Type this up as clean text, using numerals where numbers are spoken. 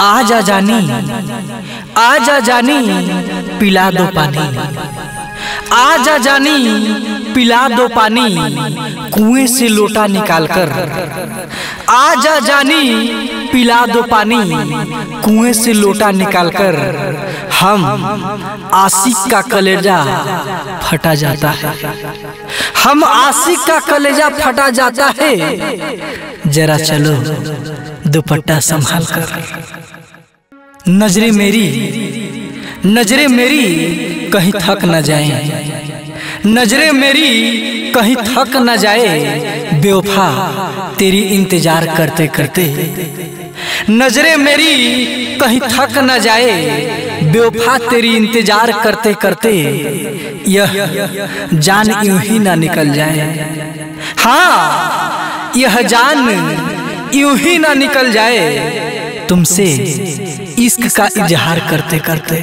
आजा जानी, आजा जानी, पिला दो पानी। आजा जानी, पिला दो पानी, कुएं से लोटा निकाल कर। आजा जानी, पिला दो पानी, कुएं से लोटा निकाल कर। हम आशिक का कलेजा फटा जाता है, हम आशिक का कलेजा फटा जाता है। जरा चलो दुपट्टा संभाल कर। नजरें मेरी कहीं थक न जाए, नजरें मेरी कहीं थक न जाए, बेवफा तेरी इंतजार करते करते। नजरें मेरी कहीं थक न जाए, बेवफा तेरी इंतजार करते करते। यह जान यूं ही ना निकल जाए, हाँ यह जान यूं ही ना निकल जाए, तुमसे इश्क का इजहार करते करते।